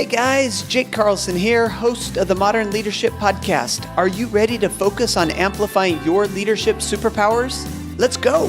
Hey guys, Jake Carlson here, host of the Modern Leadership Podcast. Are you ready to focus on amplifying your leadership superpowers? Let's go!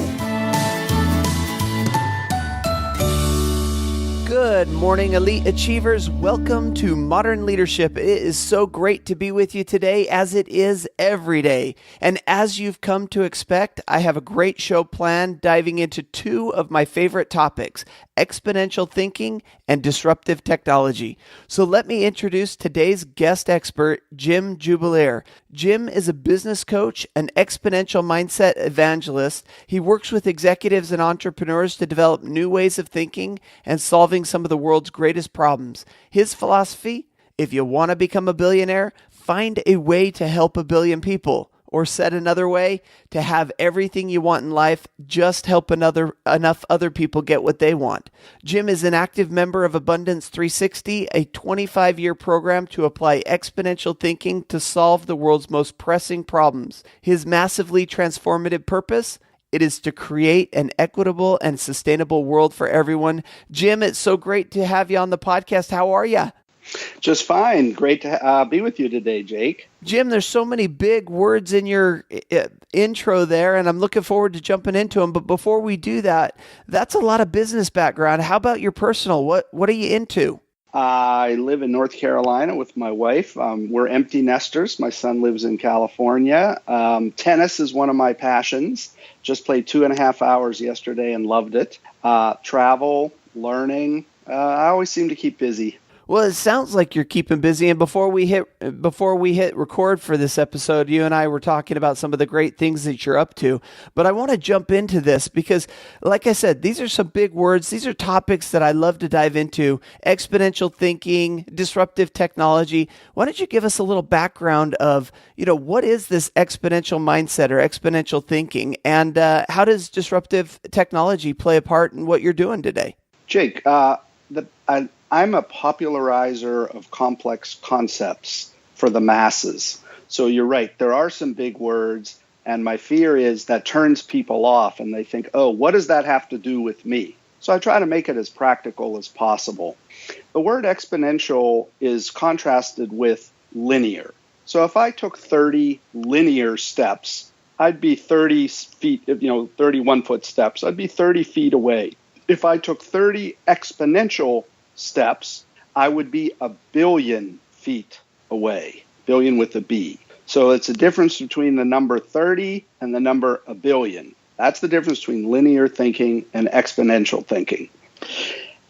Good morning, elite achievers. Welcome to Modern Leadership. It is so great to be with you today, as it is every day. And as you've come to expect, I have a great show planned diving into two of my favorite topics, exponential thinking and disruptive technology. So let me introduce today's guest expert, Jim Jubelirer. Jim is a business coach, an exponential mindset evangelist. He works with executives and entrepreneurs to develop new ways of thinking and solving some of the world's greatest problems. His philosophy: if you want to become a billionaire, find a way to help a billion people. Or said another way, to have everything you want in life, just help enough other people get what they want. Jim is an active member of Abundance 360, a 25-year program to apply exponential thinking to solve the world's most pressing problems. His massively transformative purpose: it is to create an equitable and sustainable world for everyone. Jim, it's so great to have you on the podcast. How are you? Just fine. Great to be with you today, Jake. Jim, there's so many big words in your intro there, and I'm looking forward to jumping into them. But before we do that, that's a lot of business background. How about your personal? What are you into? I live in North Carolina with my wife. We're empty nesters. My son lives in California. Tennis is one of my passions. Just played 2.5 hours yesterday and loved it. Travel, learning. I always seem to keep busy. Well, it sounds like you're keeping busy. And before we hit record for this episode, you and I were talking about some of the great things that you're up to. But I want to jump into this because, like I said, these are some big words. These are topics that I love to dive into: exponential thinking, disruptive technology. Why don't you give us a little background of, what is this exponential mindset or exponential thinking, and how does disruptive technology play a part in what you're doing today? Jake, I'm a popularizer of complex concepts for the masses. So you're right, there are some big words, and my fear is that turns people off and they think, oh, what does that have to do with me? So I try to make it as practical as possible. The word exponential is contrasted with linear. So if I took 30 linear steps, I'd be 30 feet, 31-foot steps, I'd be 30 feet away. If I took 30 exponential steps, I would be 1 billion feet away, billion with a B. So it's a difference between the number 30 and the number 1 billion. That's the difference between linear thinking and exponential thinking.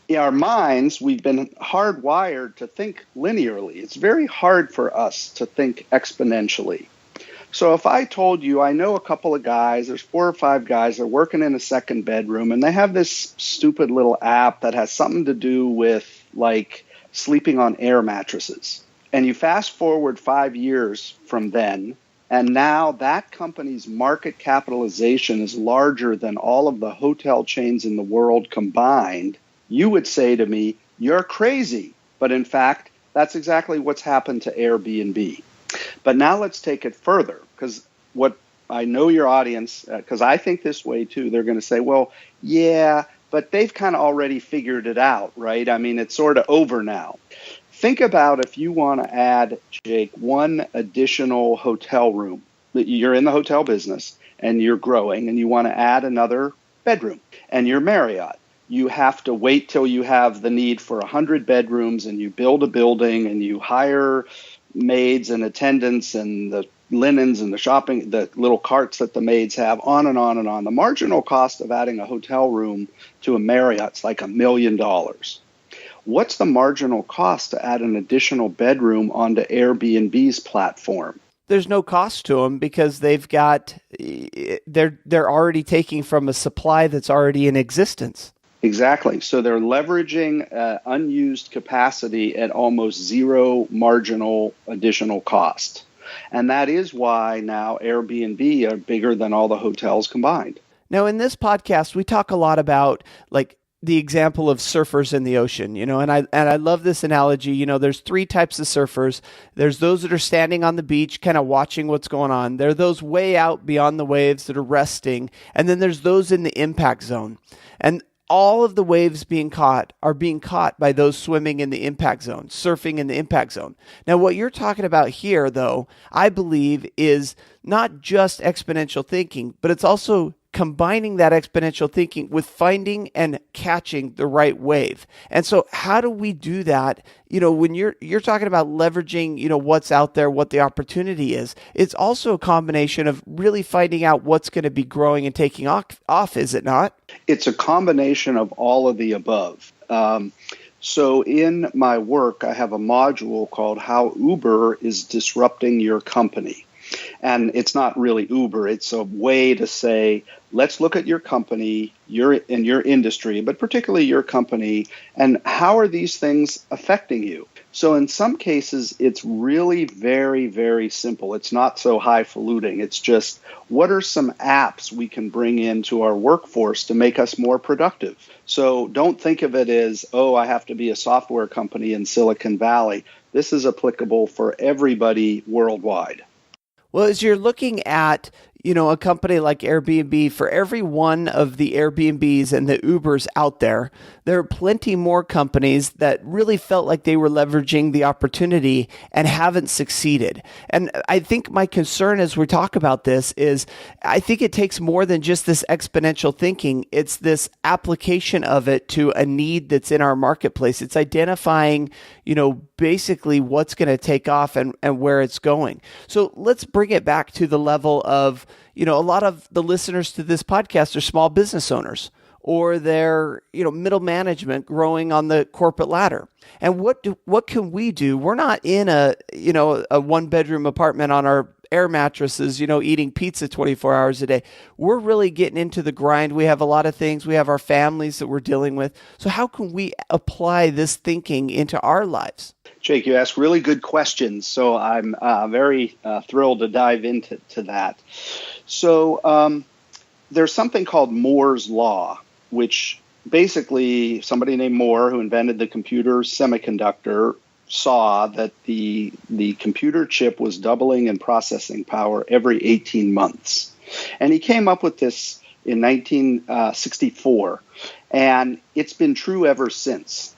In our minds, we've been hardwired to think linearly. It's very hard for us to think exponentially. So if I told you, I know a couple of guys, there's 4 or 5 guys, they're working in a second bedroom, and they have this stupid little app that has something to do with like sleeping on air mattresses. And you fast forward 5 years from then, and now that company's market capitalization is larger than all of the hotel chains in the world combined. You would say to me, you're crazy. But in fact, that's exactly what's happened to Airbnb. But now let's take it further, because what I know your audience, because I think this way too, they're going to say, well, yeah, but they've kind of already figured it out, right? I mean, it's sort of over now. Think about if you want to add, Jake, one additional hotel room. You're in the hotel business and you're growing and you want to add another bedroom and you're Marriott. You have to wait till you have the need for 100 bedrooms and you build a building and you hire maids and attendants and the linens and the shopping, the little carts that the maids have, on and on and on. The marginal cost of adding a hotel room to a Marriott's like $1 million. What's the marginal cost to add an additional bedroom onto Airbnb's platform? There's no cost to them because they're already taking from a supply that's already in existence. Exactly. So they're leveraging unused capacity at almost zero marginal additional cost. And that is why now Airbnb are bigger than all the hotels combined. Now, in this podcast, we talk a lot about like the example of surfers in the ocean, and I love this analogy. There's 3 types of surfers. There's those that are standing on the beach, kind of watching what's going on. There are those way out beyond the waves that are resting. And then there's those in the impact zone. And all of the waves being caught are being caught by those swimming in the impact zone, surfing in the impact zone. Now, what you're talking about here, though, I believe is not just exponential thinking, but it's also combining that exponential thinking with finding and catching the right wave. And so how do we do that? When you're talking about leveraging, what's out there, what the opportunity is, it's also a combination of really finding out what's going to be growing and taking off, is it not? It's a combination of all of the above. So in my work, I have a module called How Uber is Disrupting Your Company. And it's not really Uber. It's a way to say, let's look at your company, your industry, but particularly your company, and how are these things affecting you? So in some cases, it's really very, very simple. It's not so highfalutin. It's just, what are some apps we can bring into our workforce to make us more productive? So don't think of it as, I have to be a software company in Silicon Valley. This is applicable for everybody worldwide. Well, as you're looking at, a company like Airbnb, for every one of the Airbnbs and the Ubers out there, there are plenty more companies that really felt like they were leveraging the opportunity and haven't succeeded. And I think my concern as we talk about this is, I think it takes more than just this exponential thinking. It's this application of it to a need that's in our marketplace. It's identifying, basically what's going to take off and where it's going. So let's bring it back to the level of, a lot of the listeners to this podcast are small business owners, or they're, middle management growing on the corporate ladder. And what can we do? We're not in a 1-bedroom apartment on our air mattresses, eating pizza 24 hours a day. We're really getting into the grind. We have a lot of things. We have our families that we're dealing with. So how can we apply this thinking into our lives? Jake, you ask really good questions, so I'm very thrilled to dive into that. So there's something called Moore's Law, which basically somebody named Moore, who invented the computer semiconductor, saw that the computer chip was doubling in processing power every 18 months. And he came up with this in 1964, and it's been true ever since.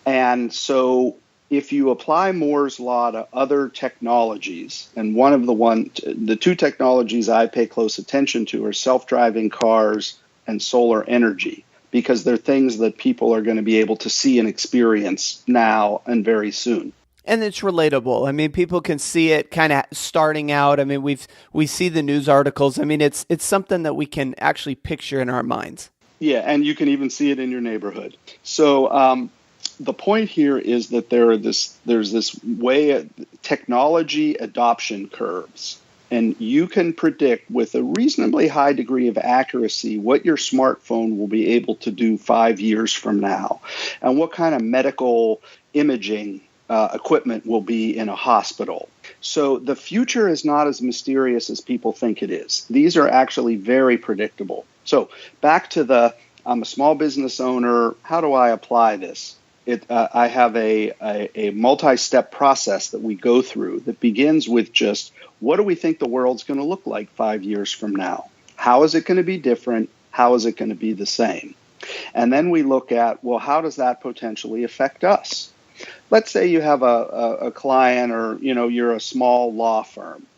And so if you apply Moore's Law to other technologies, and the two technologies I pay close attention to are self-driving cars and solar energy, because they're things that people are going to be able to see and experience now and very soon. And it's relatable. I mean, people can see it kind of starting out. I mean, we see the news articles. I mean, it's something that we can actually picture in our minds. Yeah, and you can even see it in your neighborhood. So the point here is that there's this way of technology adoption curves. And you can predict with a reasonably high degree of accuracy what your smartphone will be able to do 5 years from now, and what kind of medical imaging equipment will be in a hospital. So the future is not as mysterious as people think it is. These are actually very predictable. So back to I'm a small business owner. How do I apply this? I have a multi-step process that we go through that begins with just, what do we think the world's going to look like 5 years from now? How is it going to be different? How is it going to be the same? And then we look at, well, how does that potentially affect us? Let's say you have a client, or you're a small law firm.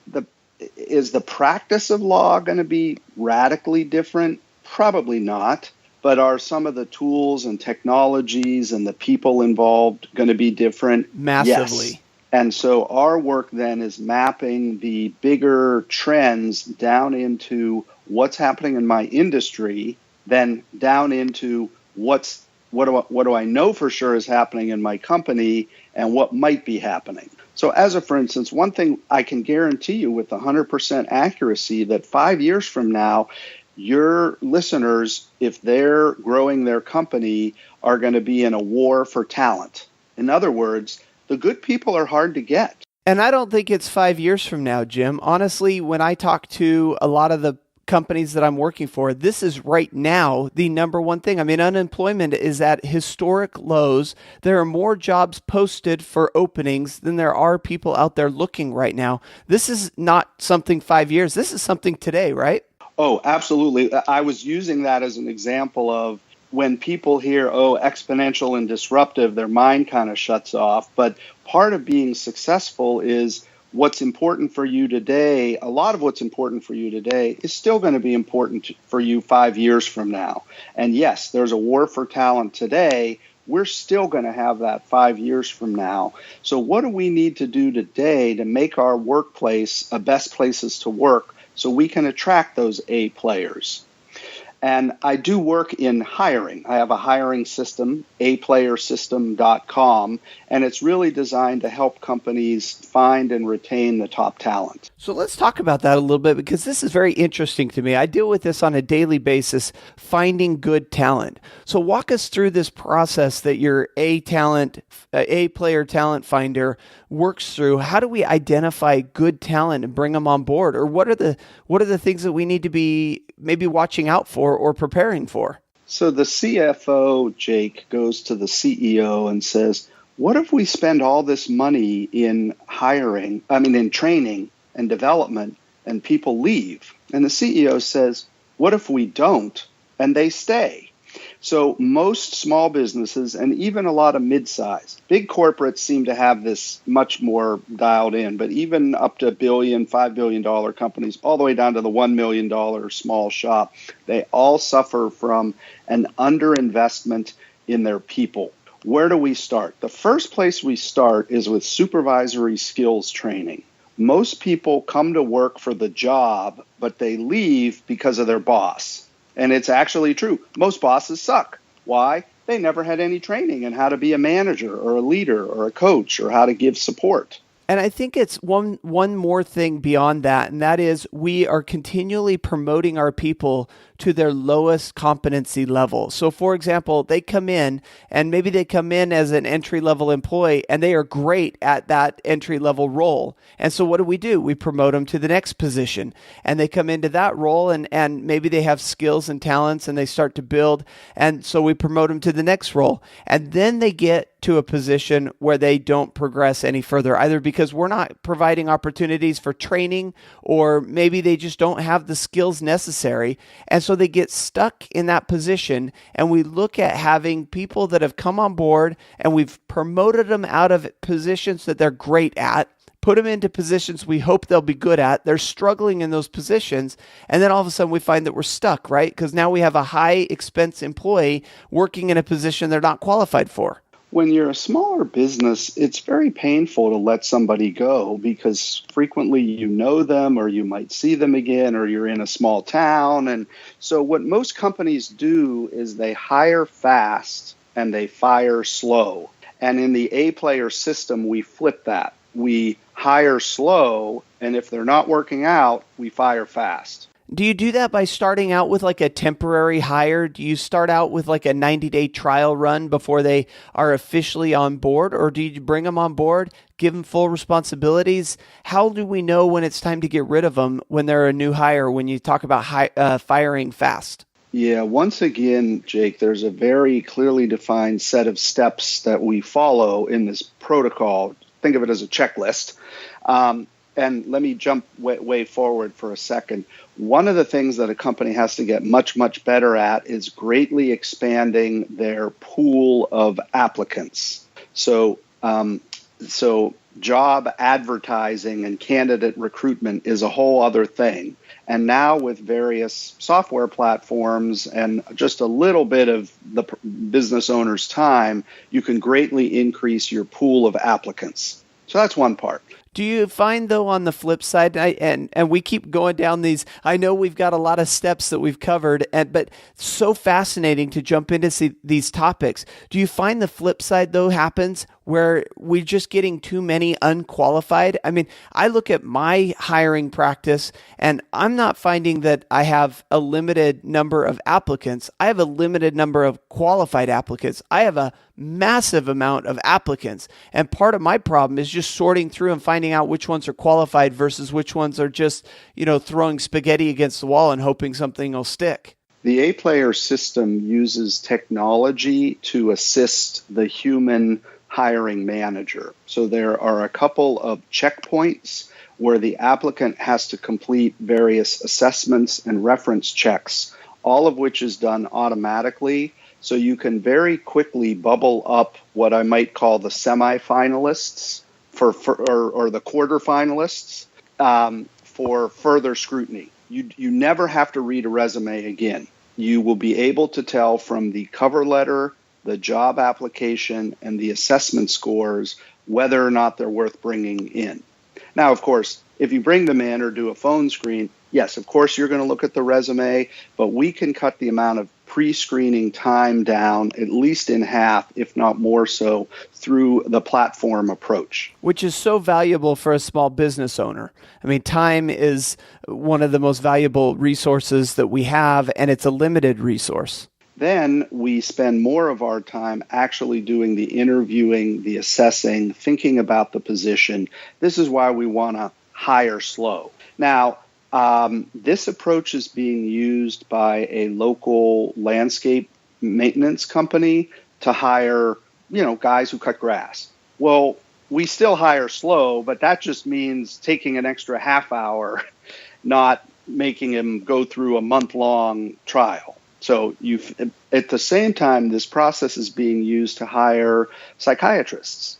Is the practice of law going to be radically different? Probably not. But are some of the tools and technologies and the people involved going to be different? Massively. Yes. And so our work then is mapping the bigger trends down into what's happening in my industry, then down into what do I know for sure is happening in my company, and what might be happening. So for instance, one thing I can guarantee you with 100% accuracy, that 5 years from now, your listeners, if they're growing their company, are going to be in a war for talent. In other words, the good people are hard to get. And I don't think it's 5 years from now, Jim. Honestly, when I talk to a lot of the companies that I'm working for, this is right now the number one thing. I mean, unemployment is at historic lows. There are more jobs posted for openings than there are people out there looking right now. This is not something 5 years. This is something today, right? Oh, absolutely. I was using that as an example of when people hear, oh, exponential and disruptive, their mind kind of shuts off. But part of being successful is what's important for you today. A lot of what's important for you today is still going to be important for you 5 years from now. And yes, there's a war for talent today. We're still going to have that 5 years from now. So what do we need to do today to make our workplace a best places to work so we can attract those A players? And I do work in hiring. I have a hiring system, aplayersystem.com, and it's really designed to help companies find and retain the top talent. So let's talk about that a little bit, because this is very interesting to me. I deal with this on a daily basis, finding good talent. So walk us through this process that your A player talent finder works through. How do we identify good talent and bring them on board? Or what are the things that we need to be maybe watching out for or preparing for? So the CFO, Jake, goes to the CEO and says, what if we spend all this money in training and development, and people leave? And the CEO says, what if we don't and they stay? So most small businesses, and even a lot of mid-size, big corporates seem to have this much more dialed in, but even up to $1 billion, $5 billion companies, all the way down to the $1 million small shop, they all suffer from an underinvestment in their people. Where do we start? The first place we start is with supervisory skills training. Most people come to work for the job, but they leave because of their boss. And it's actually true. Most bosses suck. Why? They never had any training in how to be a manager or a leader or a coach or how to give support. And I think it's one more thing beyond that, and that is we are continually promoting our people to their lowest competency level. So for example, they come in and maybe they come in as an entry-level employee and they are great at that entry-level role. And so what do? We promote them to the next position, and they come into that role and maybe they have skills and talents and they start to build. And so we promote them to the next role, and then they get to a position where they don't progress any further, either because we're not providing opportunities for training, or maybe they just don't have the skills necessary. And so they get stuck in that position, and we look at having people that have come on board and we've promoted them out of positions that they're great at, put them into positions we hope they'll be good at. They're struggling in those positions, and then all of a sudden we find that we're stuck, right? Because now we have a high expense employee working in a position they're not qualified for. When you're a smaller business, it's very painful to let somebody go because frequently you know them, or you might see them again, or you're in a small town. And so what most companies do is they hire fast and they fire slow. And in the A player system, we flip that. We hire slow, and if they're not working out, we fire fast. Do you do that by starting out with like a temporary hire? Do you start out with like a 90-day trial run before they are officially on board? Or do you bring them on board, give them full responsibilities? How do we know when it's time to get rid of them when they're a new hire, when you talk about firing fast? Yeah, once again, Jake, there's a very clearly defined set of steps that we follow in this protocol. Think of it as a checklist. And let me jump way forward for a second. One of the things that a company has to get much, much better at is greatly expanding their pool of applicants. So job advertising and candidate recruitment is a whole other thing. And now with various software platforms and just a little bit of the business owner's time, you can greatly increase your pool of applicants. So that's one part. Do you find, though, on the flip side, and we keep going down these, I know we've got a lot of steps that we've covered, but so fascinating to jump into these topics. Do you find the flip side, though, happens where we're just getting too many unqualified? I mean, I look at my hiring practice, and I'm not finding that I have a limited number of applicants. I have a limited number of qualified applicants. I have a massive amount of applicants. And part of my problem is just sorting through and finding out which ones are qualified versus which ones are just, throwing spaghetti against the wall and hoping something will stick. The A-player system uses technology to assist the human hiring manager. So there are a couple of checkpoints where the applicant has to complete various assessments and reference checks, all of which is done automatically. So you can very quickly bubble up what I might call the semifinalists or the quarterfinalists for further scrutiny. You never have to read a resume again. You will be able to tell from the cover letter, the job application, and the assessment scores whether or not they're worth bringing in. Now, of course, if you bring them in or do a phone screen, yes, of course, you're going to look at the resume, but we can cut the amount of pre-screening time down at least in half, if not more so, through the platform approach. Which is so valuable for a small business owner. I mean, time is one of the most valuable resources that we have, and it's a limited resource. Then we spend more of our time actually doing the interviewing, the assessing, thinking about the position. This is why we want to hire slow. Now, this approach is being used by a local landscape maintenance company to hire, guys who cut grass. Well, we still hire slow, but that just means taking an extra half hour, not making him go through a month-long trial. So at the same time, this process is being used to hire psychiatrists.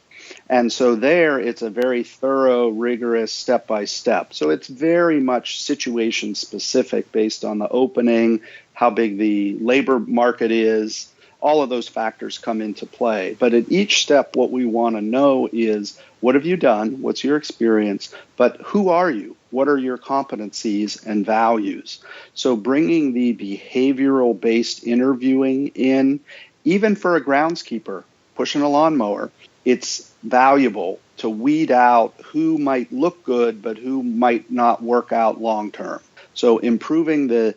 And so there, it's a very thorough, rigorous step-by-step. So it's very much situation specific based on the opening, how big the labor market is. All of those factors come into play. But at each step, what we want to know is, what have you done? What's your experience? But who are you? What are your competencies and values? So bringing the behavioral-based interviewing in, even for a groundskeeper pushing a lawnmower, it's valuable to weed out who might look good, but who might not work out long term. So improving the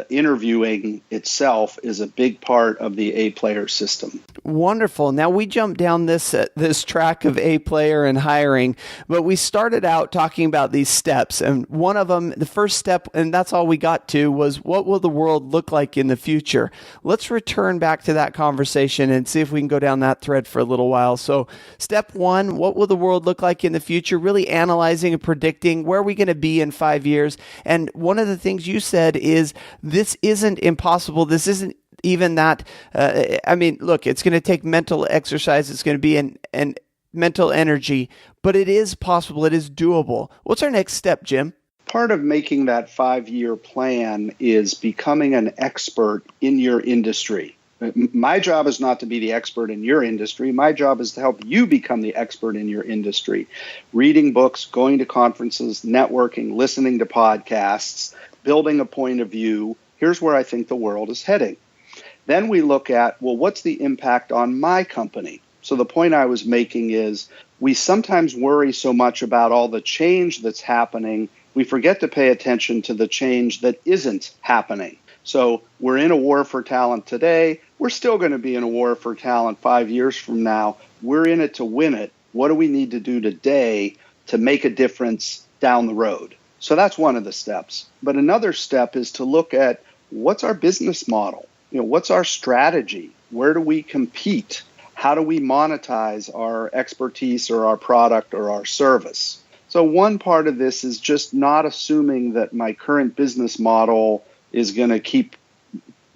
interviewing itself is a big part of the A-player system. Wonderful. Now we jump down this track of A-player and hiring, but we started out talking about these steps. And one of them, the first step, and that's all we got to, was what will the world look like in the future? Let's return back to that conversation and see if we can go down that thread for a little while. So step one, what will the world look like in the future? Really analyzing and predicting where are we going to be in 5 years. And one of the things you said is, this isn't impossible. This isn't even that. Look, it's going to take mental exercise. It's going to be an mental energy, but it is possible. It is doable. What's our next step, Jim? Part of making that 5-year plan is becoming an expert in your industry. My job is not to be the expert in your industry. My job is to help you become the expert in your industry. Reading books, going to conferences, networking, listening to podcasts, building a point of view. Here's where I think the world is heading. Then we look at, well, what's the impact on my company? So the point I was making is, we sometimes worry so much about all the change that's happening, we forget to pay attention to the change that isn't happening. So we're in a war for talent today. We're still going to be in a war for talent 5 years from now. We're in it to win it. What do we need to do today to make a difference down the road? So that's one of the steps. But another step is to look at, what's our business model? What's our strategy? Where do we compete? How do we monetize our expertise or our product or our service? So one part of this is just not assuming that my current business model is going to keep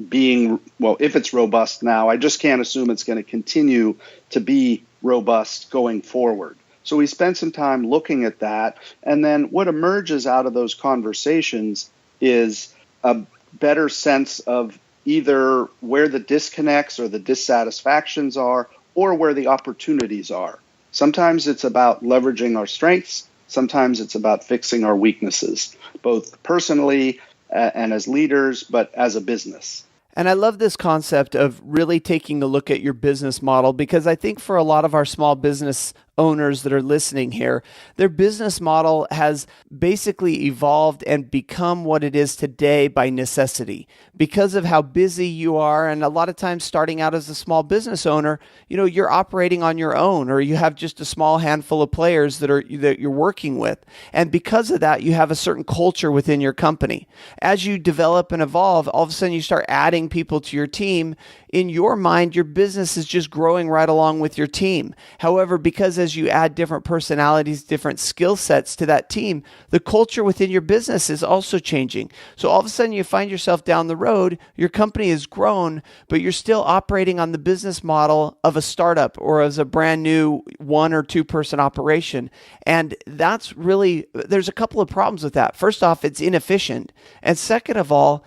being, well, if it's robust now, I just can't assume it's going to continue to be robust going forward. So we spend some time looking at that. And then what emerges out of those conversations is a better sense of either where the disconnects or the dissatisfactions are, or where the opportunities are. Sometimes it's about leveraging our strengths. Sometimes it's about fixing our weaknesses, both personally and as leaders, but as a business. And I love this concept of really taking a look at your business model, because I think for a lot of our small business owners that are listening here, their business model has basically evolved and become what it is today by necessity because of how busy you are. And a lot of times starting out as a small business owner, you're operating on your own, or you have just a small handful of players that you're working with. And because of that, you have a certain culture within your company. As you develop and evolve, all of a sudden you start adding people to your team. in your mind, your business is just growing right along with your team. However, because as you add different personalities, different skill sets to that team, the culture within your business is also changing. So all of a sudden you find yourself down the road, your company has grown, but you're still operating on the business model of a startup or as a brand new 1 or 2 person operation. And that's really, there's a couple of problems with that. First off, it's inefficient. And second of all,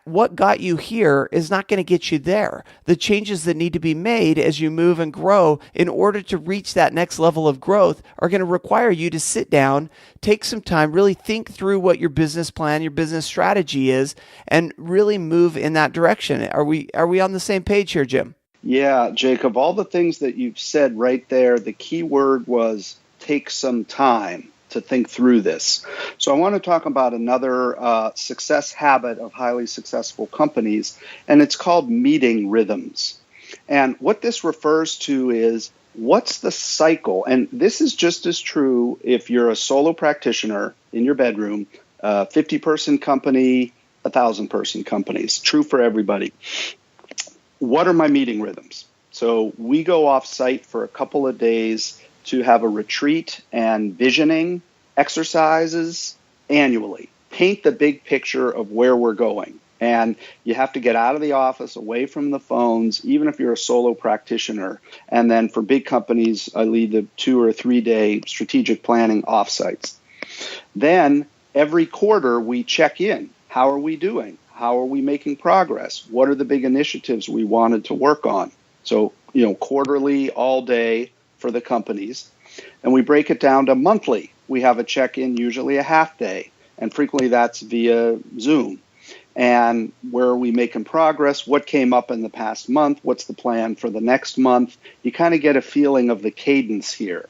what got you here is not going to get you there. The changes that need to be made as you move and grow in order to reach that next level of growth are going to require you to sit down, take some time, really think through what your business plan, your business strategy is, and really move in that direction. Are we on the same page here, Jim? Yeah, Jacob, all the things that you've said right there, the key word was take some time to think through this. So I want to talk about another success habit of highly successful companies, and it's called meeting rhythms. And what this refers to is what's the cycle? And this is just as true if you're a solo practitioner in your bedroom, 50-person company, 1,000-person companies. True for everybody. What are my meeting rhythms? So we go off site for a couple of days to have a retreat and visioning exercises annually. Paint the big picture of where we're going. And you have to get out of the office, away from the phones, even if you're a solo practitioner. And then for big companies, I lead the 2 or 3 day strategic planning offsites. Then every quarter we check in. How are we doing? How are we making progress? What are the big initiatives we wanted to work on? So, quarterly, all day for the companies. And we break it down to monthly. We have a check-in, usually a half day, and frequently that's via Zoom. And where are we making progress? What came up in the past month? What's the plan for the next month? You kind of get a feeling of the cadence here.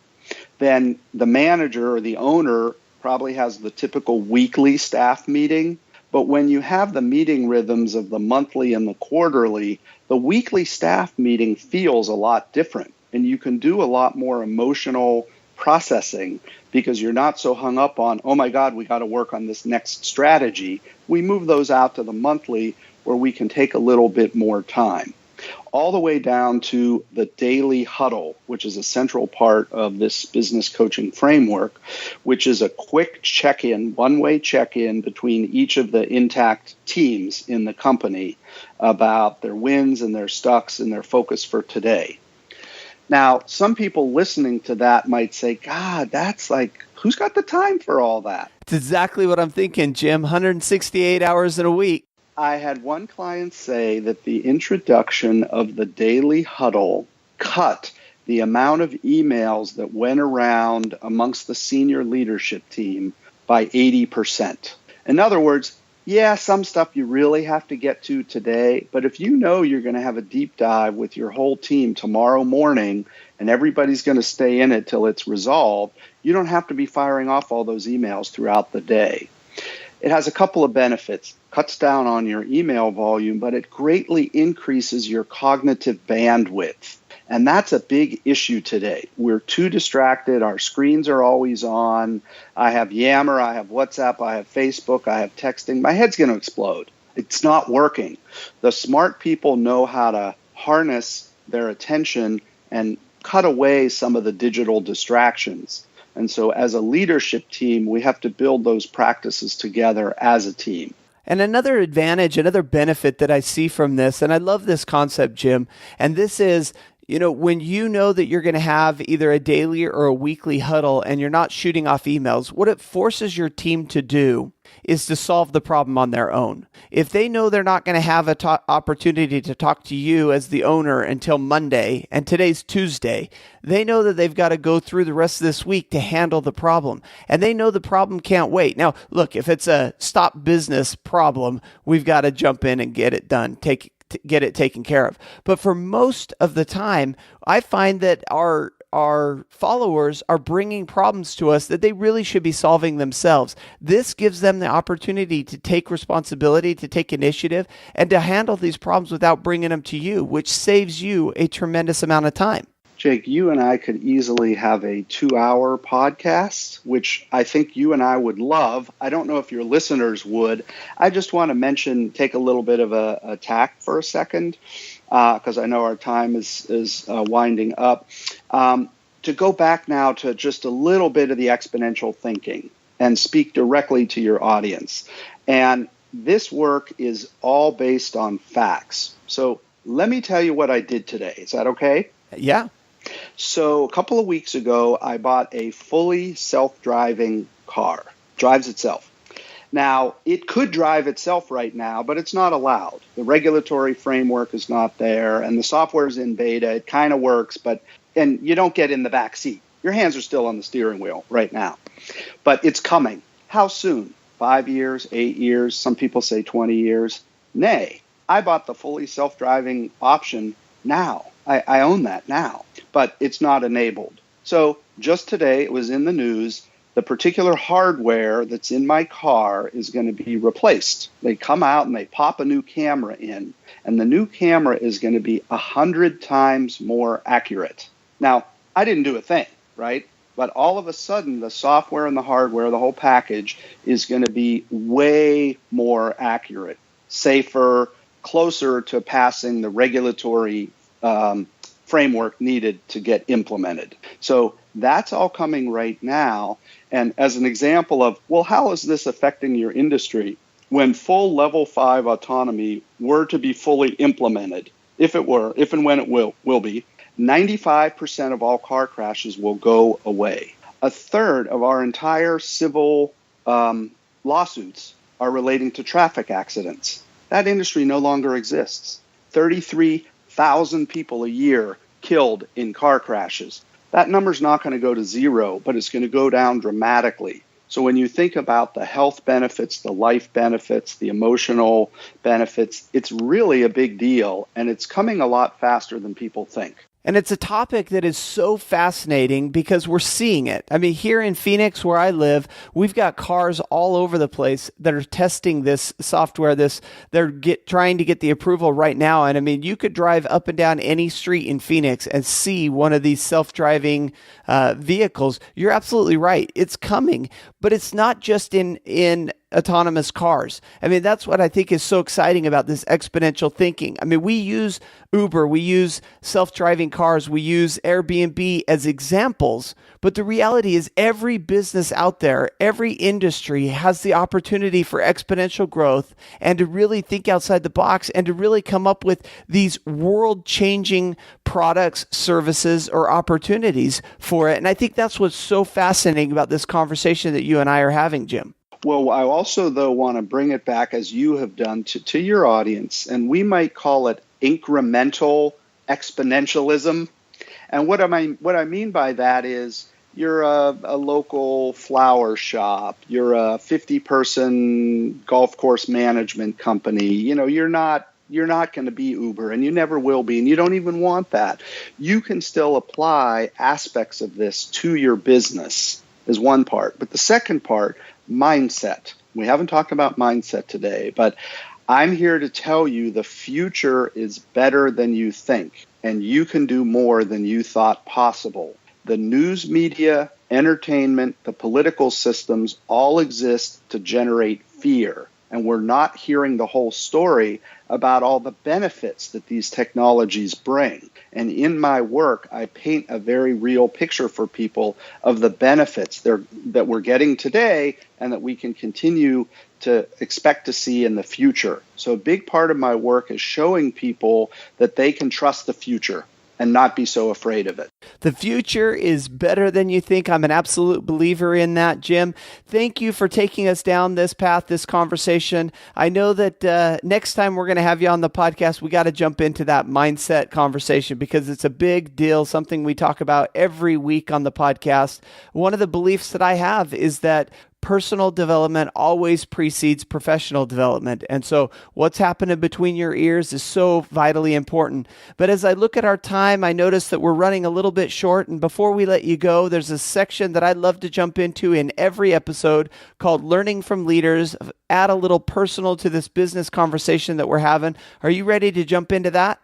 Then the manager or the owner probably has the typical weekly staff meeting. But when you have the meeting rhythms of the monthly and the quarterly, the weekly staff meeting feels a lot different. And you can do a lot more emotional processing because you're not so hung up on, oh my God, we got to work on this next strategy. We move those out to the monthly where we can take a little bit more time. All the way down to the daily huddle, which is a central part of this business coaching framework, which is a quick check-in, one-way check-in between each of the intact teams in the company about their wins and their stucks and their focus for today. Now, some people listening to that might say, God, that's like, who's got the time for all that? It's exactly what I'm thinking, Jim. 168 hours in a week. I had one client say that the introduction of the daily huddle cut the amount of emails that went around amongst the senior leadership team by 80%. In other words, yeah, some stuff you really have to get to today, but if you know you're going to have a deep dive with your whole team tomorrow morning and everybody's going to stay in it till it's resolved, you don't have to be firing off all those emails throughout the day. It has a couple of benefits. Cuts down on your email volume, but it greatly increases your cognitive bandwidth. And that's a big issue today. We're too distracted. Our screens are always on. I have Yammer, I have WhatsApp, I have Facebook, I have texting. My head's going to explode. It's not working. The smart people know how to harness their attention and cut away some of the digital distractions. And so as a leadership team, we have to build those practices together as a team. And another advantage, another benefit that I see from this, and I love this concept, Jim, and this is, when you know that you're going to have either a daily or a weekly huddle and you're not shooting off emails, what it forces your team to do is to solve the problem on their own. If they know they're not going to have an opportunity to talk to you as the owner until Monday, and today's Tuesday, they know that they've got to go through the rest of this week to handle the problem. And they know the problem can't wait. Now, look, if it's a stop business problem, we've got to jump in and get it done, get it taken care of. But for most of the time, I find that our followers are bringing problems to us that they really should be solving themselves. This gives them the opportunity to take responsibility, to take initiative, and to handle these problems without bringing them to you, which saves you a tremendous amount of time. Jake, you and I could easily have a 2-hour podcast, which I think you and I would love. I don't know if your listeners would. I just want to take a little bit of a tack for a second, because I know our time is winding up. To go back now to just a little bit of the exponential thinking and speak directly to your audience. And this work is all based on facts. So let me tell you what I did today. Is that okay? Yeah. So a couple of weeks ago, I bought a fully self-driving car. Drives itself. Now, it could drive itself right now, but it's not allowed. The regulatory framework is not there, and the software is in beta. It kind of works, and you don't get in the back seat. Your hands are still on the steering wheel right now. But it's coming. How soon? 5 years, 8 years, some people say 20 years. Nay, I bought the fully self-driving option now. I own that now, but it's not enabled. So just today, it was in the news, the particular hardware that's in my car is going to be replaced. They come out and they pop a new camera in, and the new camera is going to be 100 times more accurate. Now, I didn't do a thing, right? But all of a sudden, the software and the hardware, the whole package, is going to be way more accurate, safer, closer to passing the regulatory framework needed to get implemented. So that's all coming right now. And as an example of, well, how is this affecting your industry? When full level 5 autonomy were to be fully implemented, if and when it will be, 95% of all car crashes will go away. A third of our entire civil lawsuits are relating to traffic accidents. That industry no longer exists. 33,000 people a year killed in car crashes. That number's not going to go to zero, but it's going to go down dramatically. So when you think about the health benefits, the life benefits, the emotional benefits, it's really a big deal, and it's coming a lot faster than people think. And it's a topic that is so fascinating because we're seeing it. I mean, here in Phoenix, where I live, we've got cars all over the place that are testing this software. They're trying to get the approval right now. And I mean, you could drive up and down any street in Phoenix and see one of these self-driving vehicles. You're absolutely right. It's coming, but it's not just in autonomous cars. I mean, that's what I think is so exciting about this exponential thinking. I mean, we use Uber, we use self-driving cars, we use Airbnb as examples, but the reality is every business out there, every industry has the opportunity for exponential growth and to really think outside the box and to really come up with these world-changing products, services, or opportunities for it. And I think that's what's so fascinating about this conversation that you and I are having, Jim. Well, I also, though, want to bring it back, as you have done, to your audience, and we might call it incremental exponentialism. And what I mean by that is you're a local flower shop, you're a 50-person golf course management company. You know, you're not going to be Uber, and you never will be, and you don't even want that. You can still apply aspects of this to your business is one part. But the second part, mindset. We haven't talked about mindset today, but I'm here to tell you the future is better than you think, and you can do more than you thought possible. The news media, entertainment, the political systems all exist to generate fear, and we're not hearing the whole story about all the benefits that these technologies bring. And in my work, I paint a very real picture for people of the benefits that we're getting today and that we can continue to expect to see in the future. So a big part of my work is showing people that they can trust the future and not be so afraid of it. The future is better than you think. I'm an absolute believer in that, Jim. Thank you for taking us down this path, this conversation. I know that next time we're going to have you on the podcast, we got to jump into that mindset conversation because it's a big deal, something we talk about every week on the podcast. One of the beliefs that I have is that personal development always precedes professional development. And so what's happening between your ears is so vitally important. But as I look at our time, I notice that we're running a little bit short. And before we let you go, there's a section that I'd love to jump into in every episode called Learning from Leaders. Add a little personal to this business conversation that we're having. Are you ready to jump into that?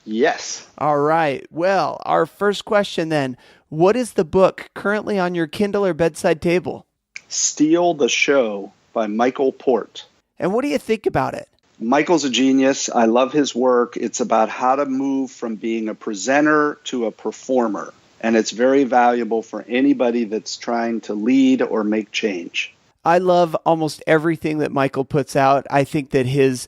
Yes. All right. Well, our first question then, what is the book currently on your Kindle or bedside table? Steal the Show by Michael Port. And what do you think about it? Michael's a genius. I love his work. It's about how to move from being a presenter to a performer. And it's very valuable for anybody that's trying to lead or make change. I love almost everything that Michael puts out. I think that his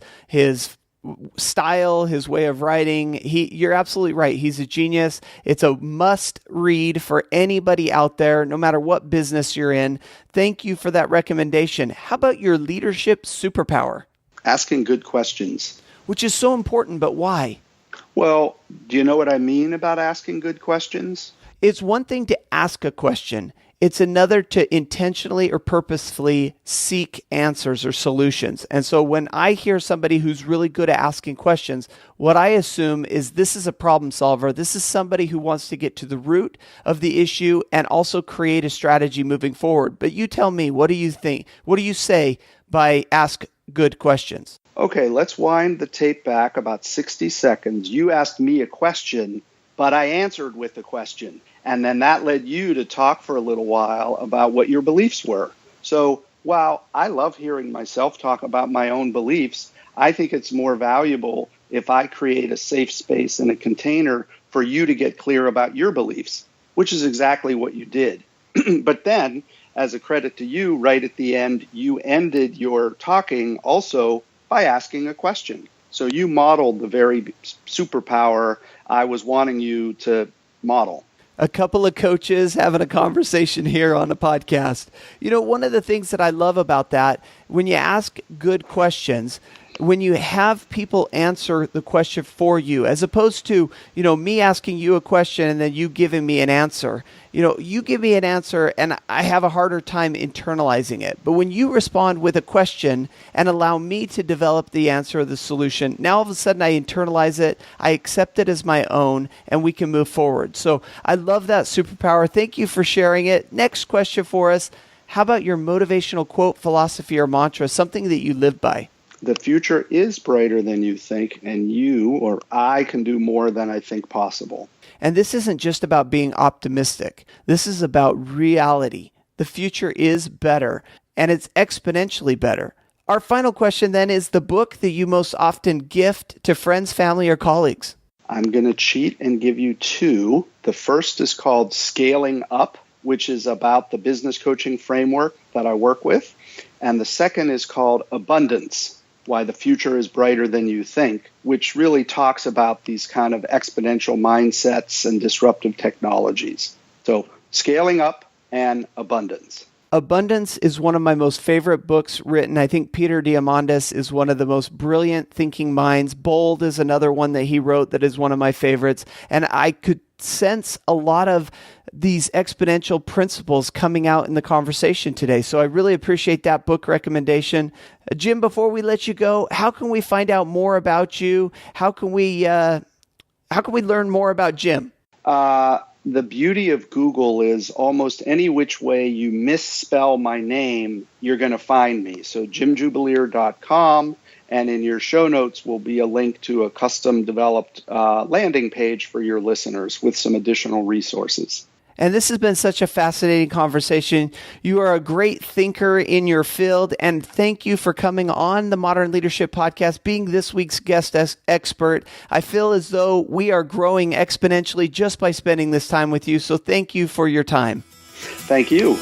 style, his way of writing, you're absolutely right. He's a genius. It's a must read for anybody out there, no matter what business you're in. Thank you for that recommendation. How about your leadership superpower? Asking good questions. Which is so important, but why? Well, do you know what I mean about asking good questions? It's one thing to ask a question. It's another to intentionally or purposefully seek answers or solutions. And so when I hear somebody who's really good at asking questions, what I assume is this is a problem solver. This is somebody who wants to get to the root of the issue and also create a strategy moving forward. But you tell me, what do you think? What do you say by ask good questions? Okay, let's wind the tape back about 60 seconds. You asked me a question, but I answered with a question. And then that led you to talk for a little while about what your beliefs were. So while I love hearing myself talk about my own beliefs, I think it's more valuable if I create a safe space and a container for you to get clear about your beliefs, which is exactly what you did. But then, as a credit to you, right at the end, you ended your talking also by asking a question. So you modeled the very superpower I was wanting you to model. A couple of coaches having a conversation here on a podcast. You know, one of the things that I love about that, when you ask good questions, when you have people answer the question for you, as opposed to, me asking you a question and then you giving me an answer. You give me an answer and I have a harder time internalizing it. But when you respond with a question and allow me to develop the answer or the solution, now all of a sudden I internalize it, I accept it as my own, and we can move forward. So I love that superpower. Thank you for sharing it. Next question for us. How about your motivational quote, philosophy, or mantra, something that you live by? The future is brighter than you think, and you or I can do more than I think possible. And this isn't just about being optimistic. This is about reality. The future is better, and it's exponentially better. Our final question then is the book that you most often gift to friends, family, or colleagues. I'm going to cheat and give you two. The first is called Scaling Up, which is about the business coaching framework that I work with. And the second is called Abundance, Why the Future is Brighter Than You Think, which really talks about these kind of exponential mindsets and disruptive technologies. So Scaling Up and Abundance. Abundance is one of my most favorite books written. I think Peter Diamandis is one of the most brilliant thinking minds. Bold is another one that he wrote that is one of my favorites. And I could sense a lot of these exponential principles coming out in the conversation today. So I really appreciate that book recommendation. Jim, before we let you go, how can we find out more about you? How can we learn more about Jim? The beauty of Google is almost any which way you misspell my name, you're going to find me. So jimjubelirer.com, and in your show notes will be a link to a custom developed landing page for your listeners with some additional resources. And this has been such a fascinating conversation. You are a great thinker in your field, and thank you for coming on the Modern Leadership Podcast, being this week's guest expert. I feel as though we are growing exponentially just by spending this time with you, so thank you for your time. Thank you.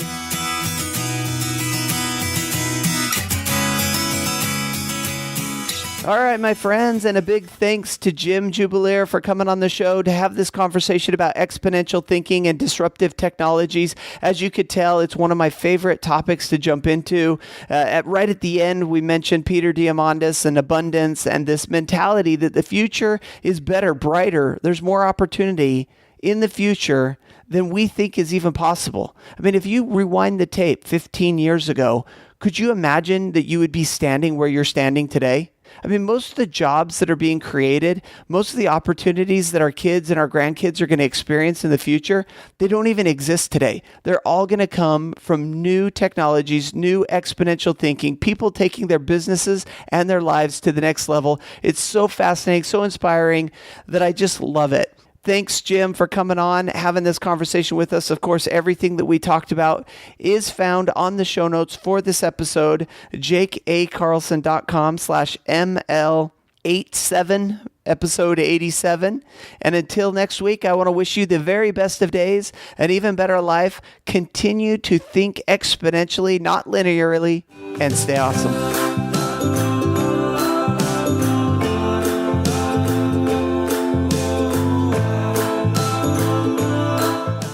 All right, my friends, and a big thanks to Jim Jubelirer for coming on the show to have this conversation about exponential thinking and disruptive technologies. As you could tell, it's one of my favorite topics to jump into. Right at the end, we mentioned Peter Diamandis and abundance and this mentality that the future is better, brighter. There's more opportunity in the future than we think is even possible. I mean, if you rewind the tape 15 years ago, could you imagine that you would be standing where you're standing today? I mean, most of the jobs that are being created, most of the opportunities that our kids and our grandkids are going to experience in the future, they don't even exist today. They're all going to come from new technologies, new exponential thinking, people taking their businesses and their lives to the next level. It's so fascinating, so inspiring that I just love it. Thanks, Jim, for coming on, having this conversation with us. Of course, everything that we talked about is found on the show notes for this episode, jakeacarlson.com/ML87, episode 87. And until next week, I want to wish you the very best of days, an even better life. Continue to think exponentially, not linearly, and stay awesome.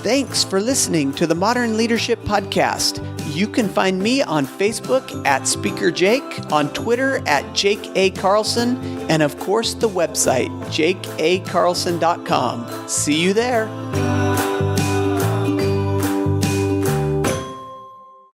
Thanks for listening to the Modern Leadership Podcast. You can find me on Facebook at Speaker Jake, on Twitter at Jake A. Carlson, and of course the website, jakeacarlson.com. See you there.